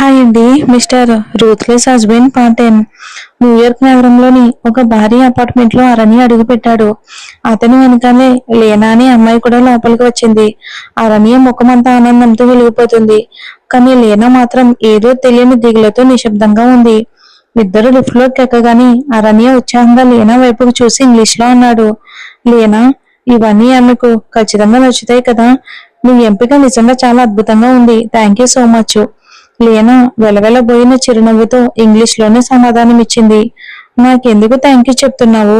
Hi అండి. Mister ruthless husband part 10. New York నగరంలోని ఒక భారీ అపార్ట్మెంట్ లో అరణ్య అడుగుపెట్టాడు. అతని వెనకాలే లేనా అనే అమ్మాయి కూడా లోపలికి వచ్చింది. అరణ్య ముఖమంతా ఆనందంతో వెలిగిపోతుంది. కానీ లేనా మాత్రం ఏదో తెలియని దిగులతో నిశ్శబ్దంగా ఉంది. ఇద్దరు లిఫ్ట్ లోకి ఎక్కగానే అరణ్య ఉత్సాహంగా లేనా వైపుకు చూసి ఇంగ్లీష్ లో అన్నాడు. లేనా, ఇవన్నీ ఆమెకు ఖచ్చితంగా నచ్చుతాయి కదా. నీ ఎంపిక నిజంగా చాలా అద్భుతంగా ఉంది. Thank you so much. లేనా వెలవెలబోయిన చిరునవ్వుతో ఇంగ్లీష్ లోనే సమాధానం ఇచ్చింది. నాకెందుకు థ్యాంక్ యూ చెప్తున్నావు?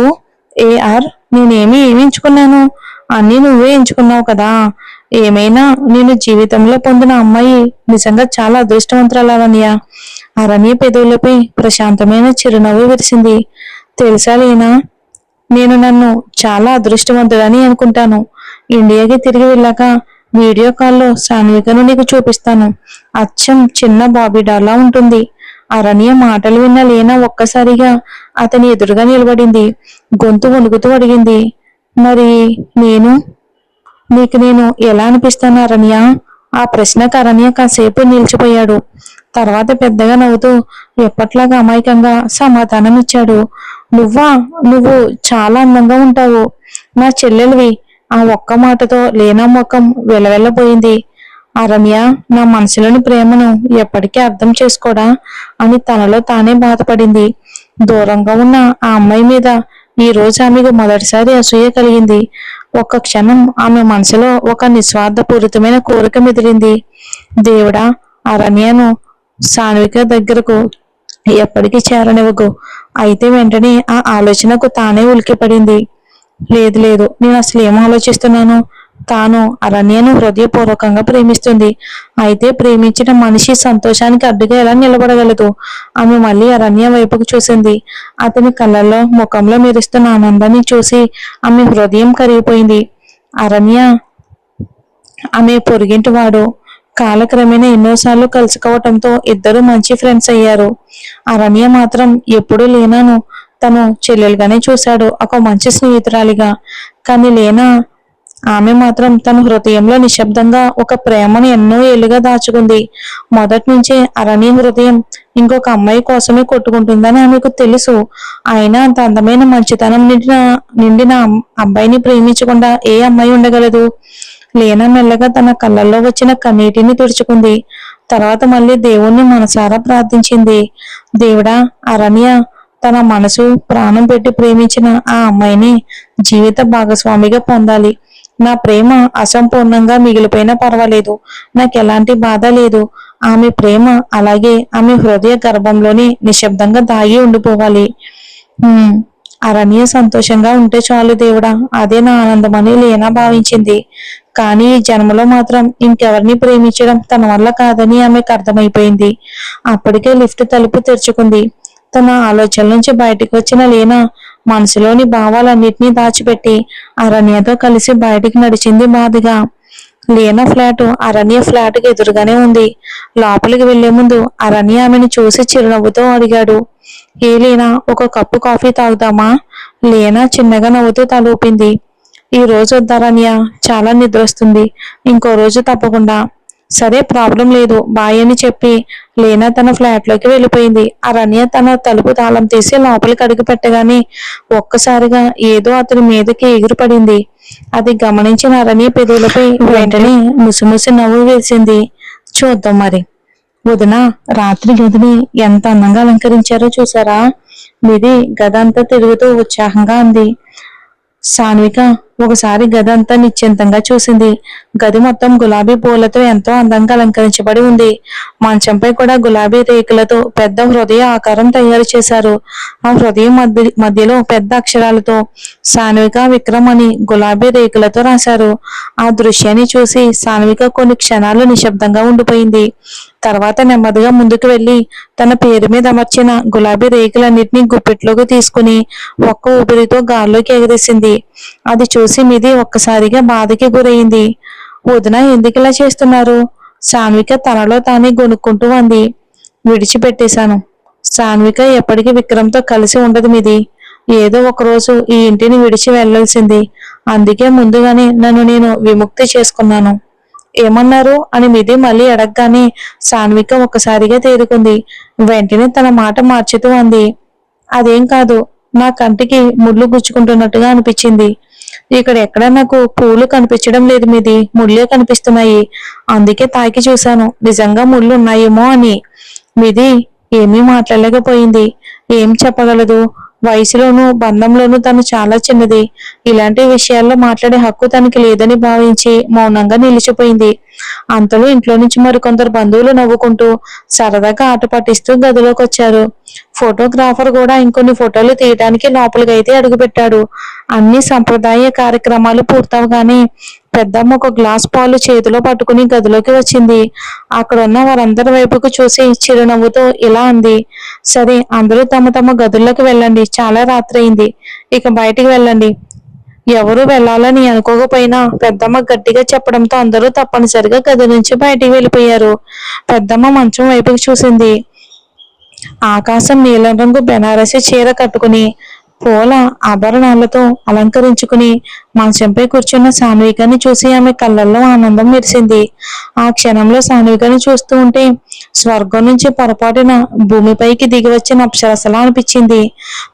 ఏఆర్, నేనేమి ఎంచుకున్నాను? అన్నీ నువ్వే ఎంచుకున్నావు కదా. ఏమైనా నేను జీవితంలో పొందిన అమ్మాయి నిజంగా చాలా అదృష్టవంతురాలన్నయ్య. అరణ్య పెదవులపై ప్రశాంతమైన చిరునవ్వు విరిసింది. తెలుసా లేనా, నేను నన్ను చాలా అదృష్టవంతుడని అనుకుంటాను. ఇండియాకి తిరిగి వెళ్ళాక వీడియో కాల్లో సాన్వికను నీకు చూపిస్తాను. అచ్చం చిన్న బాబీడాలా ఉంటుంది. అరణ్య మాటలు విన్న లేనా ఒక్కసారిగా అతని ఎదురుగా నిలబడింది. గొంతు వణుకుతూ అడిగింది, మరి నీకు నేను ఎలా అనిపిస్తాను అరణ్య? ఆ ప్రశ్నకు అరణ్య కాసేపు నిలిచిపోయాడు. తర్వాత పెద్దగా నవ్వుతూ ఎప్పట్లాగా అమాయకంగా సమాధానం ఇచ్చాడు. నువ్వు చాలా అందంగా ఉంటావు. నా చెల్లెలివి. ఆ ఒక్క మాటతో లేనా ముఖం వెలవెల్లబోయింది. అరణ్య నా మనసులోని ప్రేమను ఎప్పటికీ అర్థం చేసుకోడా అని తనలో తానే బాధపడింది. దూరంగా ఉన్న ఆ అమ్మాయి మీద ఈ రోజు ఆమెకు మొదటిసారి అసూయ కలిగింది. ఒక్క క్షణం ఆమె మనసులో ఒక నిస్వార్థపూరితమైన కోరిక మెదిలింది. దేవుడా, అరణ్యను సాన్విక దగ్గరకు ఎప్పటికీ చేరనివ్వకు. అయితే వెంటనే ఆ ఆలోచనకు తానే ఉలికిపడింది. లేదు లేదు, నేను అసలు ఏం ఆలోచిస్తున్నాను? తాను అరణ్యను హృదయపూర్వకంగా ప్రేమిస్తుంది. అయితే ప్రేమించిన మనిషి సంతోషానికి అడ్డుగా ఎలా నిలబడగలదు? ఆమె మళ్ళీ అరణ్య వైపుకు చూసింది. అతని కళ్ళల్లో ముఖంలో మెరుస్తున్న ఆనందాన్ని చూసి ఆమె హృదయం కరిగిపోయింది. అరణ్య ఆమె పొరుగింటి వాడు. కాలక్రమేణా ఎన్నోసార్లు కలుసుకోవటంతో ఇద్దరు మంచి ఫ్రెండ్స్ అయ్యారు. అరణ్య మాత్రం ఎప్పుడూ లేనాను తను చెల్లెలుగానే చూశాడు, ఒక మంచి స్నేహితురాలిగా. కానీ లేనా, ఆమె మాత్రం తన హృదయంలో నిశ్శబ్దంగా ఒక ప్రేమను ఎన్నో ఏళ్లుగా దాచుకుంది. మొదటి నుంచే అరణ్య హృదయం ఇంకొక అమ్మాయి కోసమే కొట్టుకుంటుందని ఆమెకు తెలుసు. అయినా అంత అందమైన మంచితనం నిండిన అబ్బాయిని ప్రేమించకుండా ఏ అమ్మాయి ఉండగలదు? లేనా మెల్లగా తన కళ్ళల్లో వచ్చిన కన్నీటిని తుడుచుకుంది. తర్వాత మళ్ళీ దేవుణ్ణి మనసారా ప్రార్థించింది. దేవుడా, అరణ్య తన మనసు ప్రాణం పెట్టి ప్రేమించిన ఆ అమ్మాయిని జీవిత భాగస్వామిగా పొందాలి. నా ప్రేమ అసంపూర్ణంగా మిగిలిపోయినా పర్వాలేదు. నాకు ఎలాంటి బాధ లేదు. ఆమె ప్రేమ అలాగే ఆమె హృదయ గర్భంలోనే నిశ్శబ్దంగా దాగి ఉండిపోవాలి. అరణ్య సంతోషంగా ఉంటే చాలు దేవుడా, అదే నా ఆనందమని లేనా భావించింది. కానీ ఈ జన్మలో మాత్రం ఇంకెవరిని ప్రేమించడం తన వల్ల కాదని ఆమెకు అర్థమైపోయింది. అప్పటికే లిఫ్ట్ తలుపు తెరుచుకుంది. తన ఆలోచనల నుంచి బయటికి వచ్చిన లేనా మనసులోని భావాలన్నిటినీ దాచిపెట్టి అరణ్యతో కలిసి బయటికి నడిచింది బాధగా. లేనా ఫ్లాట్ అరణ్య ఫ్లాట్ కి ఎదురుగానే ఉంది. లోపలికి వెళ్లే ముందు అరణ్య ఆమెను చూసి చిరునవ్వుతో అడిగాడు, ఏ లేనా, ఒక కప్పు కాఫీ తాగుదామా? లేనా చిన్నగా నవ్వుతూ తలూపింది. ఈ రోజు వద్దరణ్య, చాలా నిద్ర వస్తుంది. ఇంకో రోజు తప్పకుండా. సరే, ప్రాబ్లం లేదు, బాయ్ అని చెప్పి లేనా తన ఫ్లాట్ లోకి వెళ్ళిపోయింది. అరణ్య తన తలుపు తాళం తీసి లోపలికి అడుగు పెట్టగానే ఒక్కసారిగా ఏదో అతని మీదకి ఎగిరిపడింది. అది గమనించిన అరణ్య పెదవులపై వెంటనే ముసిముసి నవ్వు వేసింది. చూద్దాం మరి. వదిన, రాత్రి గదిని ఎంత అందంగా అలంకరించారో చూసారా? మీది గదంతా తిరుగుతూ ఉత్సాహంగా అంది. సాన్విక ఒకసారి గది అంతా నిశ్చింతంగా చూసింది. గది మొత్తం గులాబీ పూలతో ఎంతో అందంగా అలంకరించబడి ఉంది. మంచంపై కూడా గులాబీ రేకులతో పెద్ద హృదయ ఆకారం తయారు చేశారు. ఆ హృదయం మధ్యలో పెద్ద అక్షరాలతో సాన్విక విక్రమ్ అని గులాబీ రేకులతో రాశారు. ఆ దృశ్యాన్ని చూసి సాన్విక కొన్ని క్షణాలు నిశ్శబ్దంగా ఉండిపోయింది. తర్వాత నెమ్మదిగా ముందుకు వెళ్లి తన పేరు మీద అమర్చిన గులాబీ రేకులన్నిటినీ గుప్పిట్లోకి తీసుకుని ఒక్క ఊపిరితో గాల్లోకి ఎగరేసింది. అది చూసి మిది ఒక్కసారిగా బాధకి గురయింది. వదిన, ఎందుకు ఇలా చేస్తున్నారు? సాన్విక తనలో తానే గొనుక్కుంటూ అంది. విడిచిపెట్టేశాను. సాన్విక ఎప్పటికీ విక్రమ్తో కలిసి ఉండదు మిది. ఏదో ఒకరోజు ఈ ఇంటిని విడిచి వెళ్లాల్సింది. అందుకే ముందుగానే నన్ను నేను విముక్తి చేసుకున్నాను. ఏమన్నారు అని మిది మళ్ళీ అడగగానే సాన్విక ఒక్కసారిగా తేరుకుంది. వెంటనే తన మాట మార్చుతూ అంది, అదేం కాదు, నా కంటికి ముళ్ళు గుచ్చుకుంటున్నట్టుగా అనిపించింది. ఇక్కడ ఎక్కడ నాకు పూలు కనిపించడం లేదు మీది, ముళ్ళే కనిపిస్తున్నాయి. అందుకే తాకి చూశాను నిజంగా ముళ్ళు ఉన్నాయేమో అని. మీది ఏమీ మాట్లాడలేకపోయింది. ఏం చెప్పగలదు? వయసులోనూ బంధంలోనూ తను చాలా చిన్నది. ఇలాంటి విషయాల్లో మాట్లాడే హక్కు తనకి లేదని భావించి మౌనంగా నిలిచిపోయింది. అంతలో ఇంట్లో నుంచి మరికొందరు బంధువులు నవ్వుకుంటూ సరదాగా ఆట పట్టిస్తూ గదిలోకి వచ్చారు. ఫోటోగ్రాఫర్ కూడా ఇంకొన్ని ఫోటోలు తీయడానికి లోపలికైతే అడుగుపెట్టాడు. అన్ని సంప్రదాయ కార్యక్రమాలు పూర్తవగానే పెద్దమ్మ ఒక గ్లాస్ పాలు చేతిలో పట్టుకుని గదిలోకి వచ్చింది. అక్కడ ఉన్న వారందరి వైపుకు చూసి చిరునవ్వుతో ఇలా అంది, సరే అందరూ తమ తమ గదుల్లోకి వెళ్ళండి, చాలా రాత్రి అయింది, ఇక బయటికి వెళ్ళండి. ఎవరు వెళ్ళాలని అనుకోకపోయినా పెద్దమ్మ గట్టిగా చెప్పడంతో అందరూ తప్పనిసరిగా గది నుంచి బయటికి వెళ్ళిపోయారు. పెద్దమ్మ మంచం వైపుకి చూసింది. ఆకాశం నీలం రంగు బెనారసి చీర కట్టుకుని పూల ఆభరణాలతో అలంకరించుకుని మంచంపై కూర్చున్న సాన్వికని చూసి ఆమె కళ్ళల్లో ఆనందం మెరిసింది. ఆ క్షణంలో సాన్వికని చూస్తూ ఉంటే స్వర్గం నుంచి పొరపాటున భూమిపైకి దిగి వచ్చిన అప్సరసలా అనిపించింది.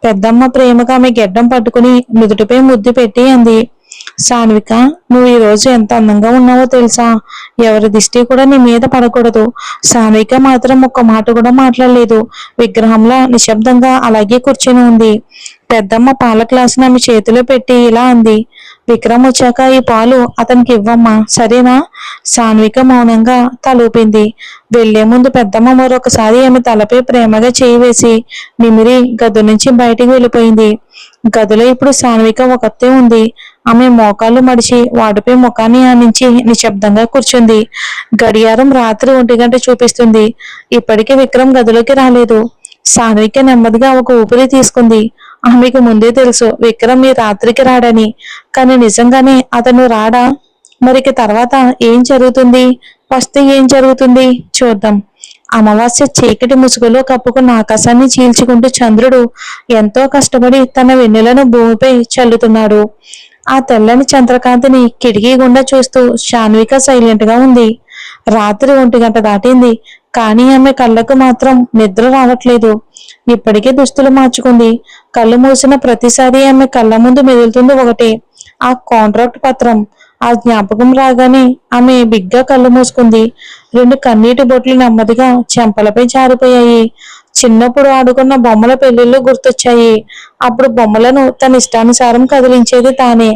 పెద్దమ్మ ప్రేమగా ఆమె గెడ్డం పట్టుకుని నుదుటిపై ముద్దు పెట్టి అంది, సాన్విక, నువ్వు ఈ రోజు ఎంత అందంగా ఉన్నావో తెలుసా? ఎవరి దిష్టి కూడా నీ మీద పడకూడదు. సాన్విక మాత్రం ఒక్క మాట కూడా మాట్లాడలేదు. విగ్రహంలా నిశ్శబ్దంగా అలాగే కూర్చొని ఉంది. పెద్దమ్మ పాల గ్లాసుని ఆమె చేతిలో పెట్టి ఇలా అంది, విక్రమ్ వచ్చాక ఈ పాలు అతనికి ఇవ్వమ్మా, సరేనా? సాన్విక మౌనంగా తలూపింది. వెళ్లే ముందు పెద్దమ్మ మరొకసారి ఆమె తలపై ప్రేమగా చేయి వేసి నిమిరి గది నుంచి బయటికి వెళ్ళిపోయింది. గదిలో ఇప్పుడు సాన్విక ఒకతే ఉంది. ఆమె మోకాళ్ళు మడిచి వాటిపై ముఖాన్ని ఆనించి నిశ్శబ్దంగా కూర్చుంది. గడియారం రాత్రి 1 గంట చూపిస్తుంది. ఇప్పటికీ విక్రమ్ గదిలోకి రాలేదు. సాన్విక నెమ్మదిగా ఒక ఊపిరి తీసుకుంది. ఆమెకు ముందే తెలుసు విక్రమ్ ఈ రాత్రికి రాడని. కానీ నిజంగానే అతను రాడా? మరికి తర్వాత ఏం జరుగుతుంది? వస్తే ఏం జరుగుతుంది చూద్దాం. అమావాస్య చీకటి ముసుగులో కప్పుకున్న ఆకాశాన్ని చీల్చుకుంటూ చంద్రుడు ఎంతో కష్టపడి తన వెన్నెలను భూమిపై చల్లుతున్నాడు. ఆ తెల్లని చంద్రకాంతిని కిటికీ గుండా చూస్తూ శాన్విక సైలెంట్ గా ఉంది. రాత్రి 1 గంట దాటింది. కానీ ఆమె కళ్ళకు మాత్రం నిద్ర రావట్లేదు. ఇప్పటికే దుస్తులు మార్చుకుంది. కళ్ళు మూసిన ప్రతిసారి ఆమె కళ్ళ ముందు మెదులుతుంది ఒకటే, ఆ కాంట్రాక్ట్ పత్రం. ఆ జ్ఞాపకం రాగానే ఆమె బిగ్గా కళ్ళు మూసుకుంది. 2 కన్నీటి బొట్లు నెమ్మదిగా చెంపలపై జారిపోయాయి. చిన్నప్పుడు ఆడుకున్న బొమ్మల పెళ్లిళ్ళు గుర్తొచ్చాయి. అప్పుడు బొమ్మలను తన ఇష్టానుసారం కదిలించేది తానే.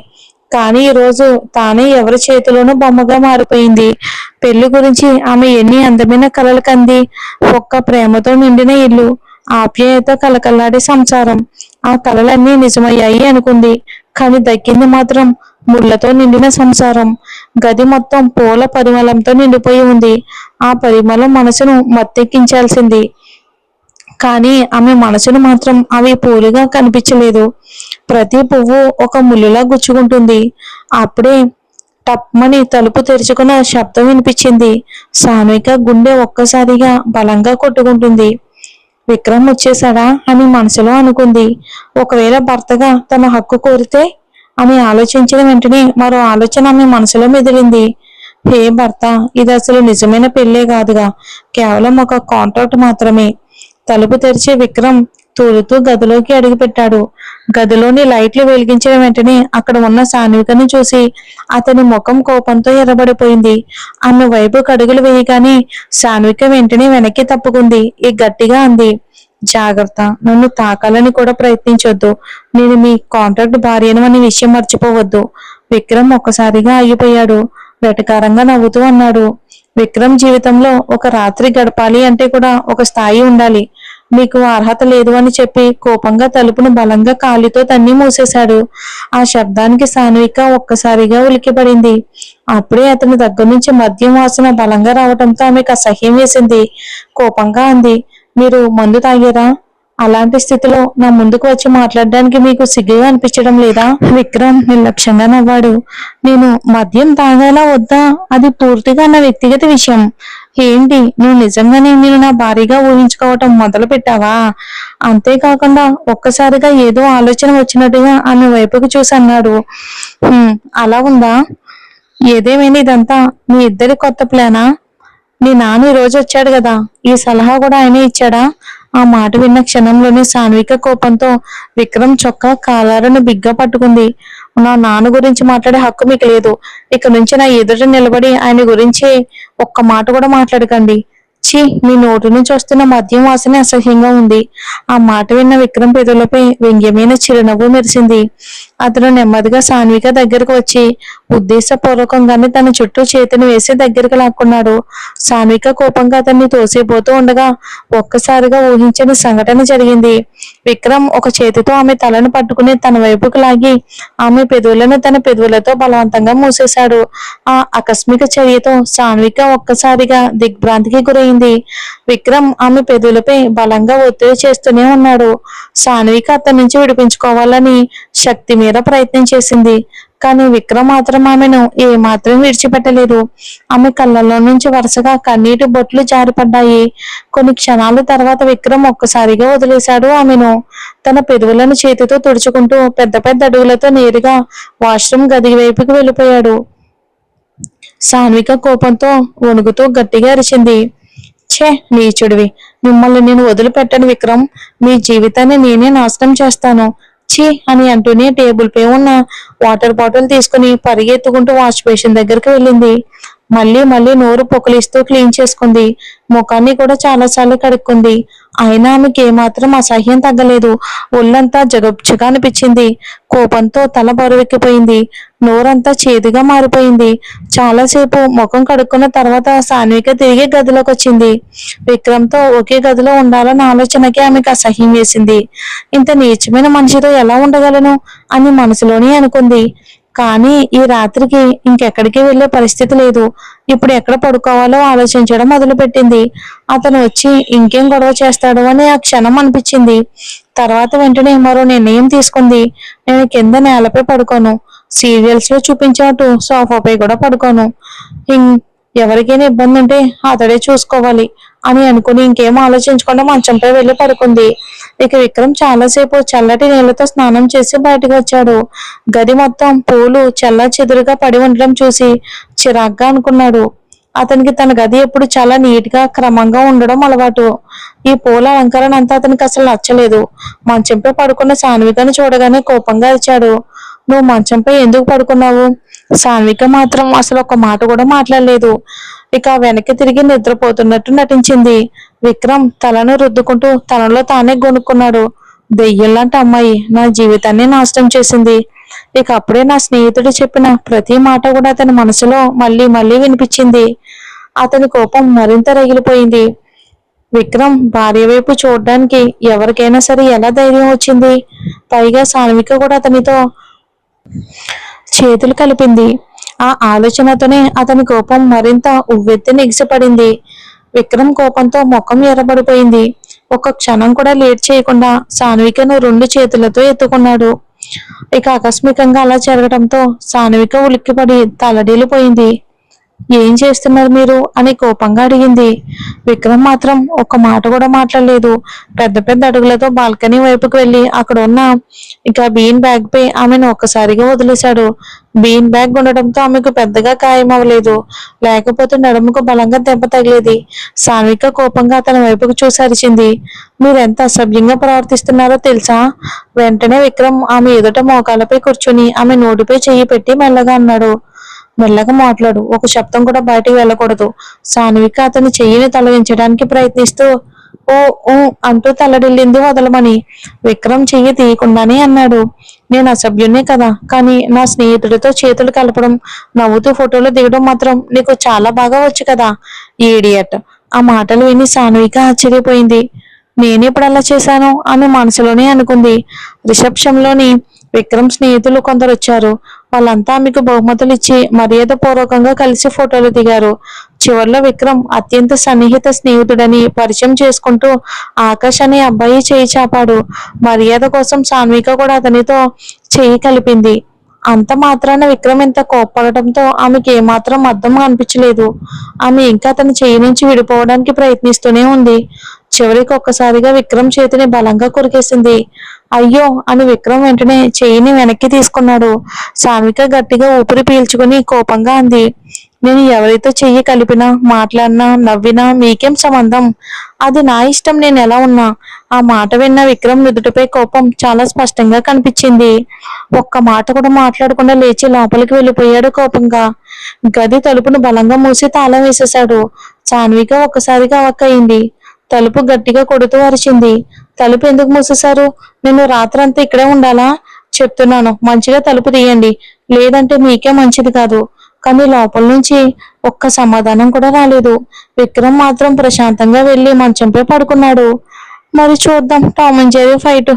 కానీ ఈ రోజు తానే ఎవరి చేతిలోనూ బొమ్మగా మారిపోయింది. పెళ్లి గురించి ఆమె ఎన్ని అందమైన కలలు కంది. ఒక్క ప్రేమతో నిండిన ఇల్లు, ఆప్యాయత కలకల్లాడే సంసారం. ఆ కలలన్నీ నిజమయ్యాయి అనుకుంది. కానీ దక్కింది మాత్రం ముళ్లతో నిండిన సంసారం. గది మొత్తం పూల పరిమళంతో నిండిపోయి ఉంది. ఆ పరిమళం మనసును మత్తెక్కించాల్సింది. కానీ ఆమె మనసును మాత్రం అవి పూలుగా కనిపించలేదు. ప్రతి పువ్వు ఒక ముళ్ళులా గుచ్చుకుంటుంది. అప్పుడే టప్మని తలుపు తెరుచుకున్న శబ్దం వినిపించింది. సాన్విక గుండె ఒక్కసారిగా బలంగా కొట్టుకుంటుంది. విక్రమ్ వచ్చేశాడా అని మనసులో అనుకుంది. ఒకవేళ భర్తగా తన హక్కు కోరితే అని ఆలోచించిన వెంటనే మరో ఆలోచన ఆమె మనసులో మెదిలింది. హే భర్త, ఇది అసలు నిజమైన పెళ్లే కాదుగా, కేవలం ఒక కాంట్రాక్ట్ మాత్రమే. తలుపు తెరిచి విక్రమ్ తూలుతూ గదిలోకి అడుగుపెట్టాడు. గదిలోని లైట్లు వెలిగించిన వెంటనే అక్కడ ఉన్న సాన్వికని చూసి అతని ముఖం కోపంతో ఎర్రబడిపోయింది. ఆమె వైపు అడుగులు వేయగానే సాన్విక వెంటనే వెనక్కి తప్పుకుంది. గట్టిగా అంది, జాగ్రత్త, నన్ను తాకాలని కూడా ప్రయత్నించొద్దు. నేను మీ కాంట్రాక్ట్ భార్యను అనే విషయం మర్చిపోవద్దు. విక్రమ్ ఒక్కసారిగా ఆగిపోయాడు. వెటకారంగా నవ్వుతూ అన్నాడు, విక్రమ్ జీవితంలో ఒక రాత్రి గడపాలి అంటే కూడా ఒక స్థాయి ఉండాలి. మీకు అర్హత లేదు అని చెప్పి కోపంగా తలుపును బలంగా కాలితో తన్ని మూసేశాడు. ఆ శబ్దానికి సాన్విక ఒక్కసారిగా ఉలికిపడింది. అప్పుడే అతని దగ్గర నుంచి మద్యం వాసన బలంగా రావడంతో ఆమెకు అసహ్యం వేసింది. కోపంగా అంది, మీరు మందు తాగారా? అలాంటి స్థితిలో నా ముందుకు వచ్చి మాట్లాడడానికి మీకు సిగ్గుగా అనిపించడం లేదా? విక్రమ్ నిర్లక్ష్యంగా నవ్వాడు. నేను మద్యం తాగాలా వద్దా అది పూర్తిగా నా వ్యక్తిగత విషయం. ఏంటి, నువ్వు నిజంగానే నేను నా భారీగా ఊహించుకోవటం మొదలు పెట్టావా? అంతేకాకుండా ఒక్కసారిగా ఏదో ఆలోచన వచ్చినట్టుగా ఆమె వైపుకు చూసి అన్నాడు, అలా ఉందా? ఏదేమైనా ఇదంతా మీ ఇద్దరి కొత్త ప్లానా? నీ నాన్న ఈ రోజు వచ్చాడు కదా, ఈ సలహా కూడా ఆయనే ఇచ్చాడా? ఆ మాట విన్న క్షణంలోనే సాన్విక కోపంతో విక్రమ్ చొక్కా కాలాలను బిగ్గా పట్టుకుంది. నా నాన్న గురించి మాట్లాడే హక్కు మీకు లేదు. ఇక నుంచి నా ఎదుట నిలబడి ఆయన గురించి ఒక్క మాట కూడా మాట్లాడకండి. ఛీ, మీ నోటి నుంచి వస్తున్న మద్యం వాసన అసహ్యంగా ఉంది. ఆ మాట విన్న విక్రమ్ పెదవులపై వ్యంగ్యమైన చిరునవ్వు మెరిసింది. అతను నెమ్మదిగా సాన్విక దగ్గరకు వచ్చి ఉద్దేశపూర్వకంగానే తన చుట్టూ చేతిని వేసి దగ్గరికి లాక్కున్నాడు. సాన్విక కోపంగా అతన్ని తోసిపోతూ ఉండగా ఒక్కసారిగా ఊహించని సంఘటన జరిగింది. విక్రమ్ ఒక చేతితో ఆమె తలను పట్టుకుని తన వైపుకు లాగి ఆమె పెదవులను తన పెదవులతో బలవంతంగా మూసేశాడు. ఆ ఆకస్మిక చర్యతో సాన్విక ఒక్కసారిగా దిగ్భ్రాంతికి గురైంది. విక్రమ్ ఆమె పెదవులపై బలంగా ఒత్తిడి చేస్తూనే ఉన్నాడు. సాన్విక అతని నుంచి విడిపించుకోవాలని శక్తి మీద ప్రయత్నం చేసింది. కానీ విక్రమ్ మాత్రం ఆమెను ఏమాత్రం విడిచిపెట్టలేదు. ఆమె కళ్ళల్లో నుంచి వరుసగా కన్నీటి బొట్లు జారిపడ్డాయి. కొన్ని క్షణాల తర్వాత విక్రమ్ ఒక్కసారిగా వదిలేశాడు ఆమెను. తన పెదవులను చేతితో తుడుచుకుంటూ పెద్ద పెద్ద అడుగులతో నేరుగా వాష్రూమ్ గది వైపుకి వెళ్ళిపోయాడు. సాన్విక కోపంతో వణుకుతూ గట్టిగా అరిచింది. ఛే, నీచుడివి! మిమ్మల్ని నేను వదిలిపెట్టను విక్రమ్. మీ జీవితాన్ని నేనే నాశనం చేస్తాను. ఛీ అని అంటూనే టేబుల్ పై ఉన్న వాటర్ బాటిల్ తీసుకుని పరిగెత్తుకుంటూ వాష్ బేసిన్ దగ్గరికి వెళ్ళింది. మళ్ళీ మళ్ళీ నోరు పొకిలిస్తూ క్లీన్ చేసుకుంది. ముఖాన్ని కూడా చాలాసార్లు కడుక్కుంది. అయినా ఆమెకి ఏమాత్రం అసహ్యం తగ్గలేదు. ఒళ్ళంతా జగజ్జగా అనిపించింది. కోపంతో తల బరువెక్కిపోయింది. నోరంతా చేదుగా మారిపోయింది. చాలాసేపు ముఖం కడుక్కున్న తర్వాత సాన్విక తిరిగి గదిలోకి వచ్చింది. విక్రమ్తో ఒకే గదిలో ఉండాలన్న ఆలోచనకి ఆమెకు అసహ్యం వేసింది. ఇంత నీచమైన మనిషితో ఎలా ఉండగలను అని మనసులోనే అనుకుంది. కానీ ఈ రాత్రికి ఇంకెక్కడికి వెళ్లే పరిస్థితి లేదు. ఇప్పుడు ఎక్కడ పడుకోవాలో ఆలోచించడం మొదలుపెట్టింది. అతను వచ్చి ఇంకేం గొడవ చేస్తాడు అని ఆ క్షణం అనిపించింది. తర్వాత వెంటనే మరో నిర్ణయం తీసుకుంది. నేను కింద నేలపై పడుకోను. సీరియల్స్ లో చూపించినట్టు సోఫాపై కూడా పడుకోను. ఎవరికైనా ఇబ్బంది ఉంటే అతడే చూసుకోవాలి అని అనుకుని ఇంకేం ఆలోచించకుండా మంచంపై వెళ్లి పడుకుంది. ఇక విక్రమ్ చాలాసేపు చల్లటి నీళ్లతో స్నానం చేసి బయటకు వచ్చాడు. గది మొత్తం పూలు చల్ల చెదురుగా పడి ఉండడం చూసి చిరాగ్గా అనుకున్నాడు. అతనికి తన గది ఎప్పుడు చాలా నీట్ గా క్రమంగా ఉండడం అలవాటు. ఈ పూల అలంకరణ అంతా అతనికి అసలు నచ్చలేదు. మంచంపై పడుకున్న సాన్వికను చూడగానే కోపంగా ఇచ్చాడు. నువ్వు మంచంపై ఎందుకు పడుకున్నావు? సాన్విక మాత్రం అసలు ఒక మాట కూడా మాట్లాడలేదు. ఇక వెనక్కి తిరిగి నిద్రపోతున్నట్టు నటించింది. విక్రమ్ తలను రుద్దుకుంటూ తనలో తానే గొనుక్కున్నాడు. దెయ్యంలాంటి అమ్మాయి నా జీవితాన్ని నాశనం చేసింది. ఇక అప్పుడే నా స్నేహితుడు చెప్పిన ప్రతి మాట కూడా అతని మనసులో మళ్ళీ మళ్ళీ వినిపించింది. అతని కోపం మరింత రగిలిపోయింది. విక్రమ్ భార్య వైపు చూడడానికి ఎవరికైనా సరే ఎలా ధైర్యం వచ్చింది? పైగా సాన్విక కూడా అతనితో చేతులు కలిపింది. ఆ ఆలోచనతోనే అతని కోపం మరింత ఉవ్వెత్తి ఎగిసిపడింది. విక్రమ్ కోపంతో ముఖం ఎర్రబడిపోయింది. ఒక క్షణం కూడా లేట్ చేయకుండా సాన్వికను రెండు చేతులతో ఎత్తుకున్నాడు. ఇక ఆకస్మికంగా అలా జరగడంతో సాన్విక ఉలిక్కిపడి తలడిల్లిపోయింది. ఏం చేస్తున్నారు మీరు అని కోపంగా అడిగింది. విక్రమ్ మాత్రం ఒక్క మాట కూడా మాట్లాడలేదు. పెద్ద పెద్ద అడుగులతో బాల్కనీ వైపుకు వెళ్లి అక్కడ ఉన్న ఇక బీన్ బ్యాగ్ పై ఆమెను ఒక్కసారిగా వదిలేశాడు. బీన్ బ్యాగ్ ఉండడంతో ఆమెకు పెద్దగా గాయం అవ్వలేదు. లేకపోతే నడుముకు బలంగా దెబ్బ తగిలేది. సాన్విక కోపంగా అతని వైపుకు చూసి అరిచింది. మీరెంత అసభ్యంగా ప్రవర్తిస్తున్నారో తెలుసా? వెంటనే విక్రమ్ ఆమె ఎదుట మోకాలపై కూర్చుని ఆమె నోటిపై చెయ్యి పెట్టి మెల్లగా అన్నాడు. మెల్లగా మాట్లాడు. ఒక శబ్దం కూడా బయటకు వెళ్ళకూడదు. సాన్విక అతని చెయ్యిని తొలగించడానికి ప్రయత్నిస్తూ ఓ ఓ అంటూ తలడిల్లింది వదలమని. విక్రమ్ చెయ్యి తీయకుండానే అన్నాడు. నేను అసభ్యున్నే కదా, కానీ నా స్నేహితుడితో చేతులు కలపడం, నవ్వుతూ ఫోటోలు దిగడం మాత్రం నీకు చాలా బాగా వచ్చు కదా, ఈడియట్. ఆ మాటలు విని సాన్విక ఆశ్చర్యపోయింది. నేనెప్పుడు అలా చేశాను అని మనసులోనే అనుకుంది. రిసెప్షన్ లోని విక్రమ్ స్నేహితులు కొందరు వచ్చారు. వాళ్ళంతా ఆమెకు బహుమతులు ఇచ్చి మర్యాద పూర్వకంగా కలిసి ఫోటోలు దిగారు. చివర్లో విక్రమ్ అత్యంత సన్నిహిత స్నేహితుడని పరిచయం చేసుకుంటూ ఆకాష్ అనే అబ్బాయి చేయి చాపాడు. మర్యాద కోసం సాన్విక కూడా అతనితో చేయి కలిపింది. అంత మాత్రాన విక్రమ్ ఇంత కోప్పడటంతో ఆమెకి ఏమాత్రం అర్థం అనిపించలేదు. ఆమె ఇంకా అతని చేయి నుంచి విడిపోవడానికి ప్రయత్నిస్తూనే ఉంది. చివరికి ఒక్కసారిగా విక్రమ్ చేతిని బలంగా కొరికేసింది. అయ్యో అని విక్రమ్ వెంటనే చెయ్యిని వెనక్కి తీసుకున్నాడు. సాన్విక గట్టిగా ఊపిరి పీల్చుకుని కోపంగా అంది, నేను ఎవరితో చెయ్యి కలిపినా, మాట్లాడినా, నవ్వినా మీకేం సంబంధం? అది నా ఇష్టం, నేను ఎలా ఉన్నా. ఆ మాట విన్న విక్రమ్ నుదుటిపై కోపం చాలా స్పష్టంగా కనిపించింది. ఒక్క మాట కూడా మాట్లాడకుండా లేచి లోపలికి వెళ్ళిపోయాడు కోపంగా. గది తలుపును బలంగా మూసి తాళం వేసేశాడు. సాన్విక ఒక్కసారిగా అయింది. తలుపు గట్టిగా కొడుతూ అరిచింది, తలుపు ఎందుకు మూసేశారు? నేను రాత్రంతా ఇక్కడే ఉండాలా? చెప్తున్నాను, మంచిగా తలుపు తీయండి, లేదంటే మీకే మంచిది కాదు. కానీ లోపల నుంచి ఒక్క సమాధానం కూడా రాలేదు. విక్రమ్ మాత్రం ప్రశాంతంగా వెళ్లి మంచంపై పడుకున్నాడు. మరి చూద్దాం టామ్ అండ్ జెర్రీ ఫైట్.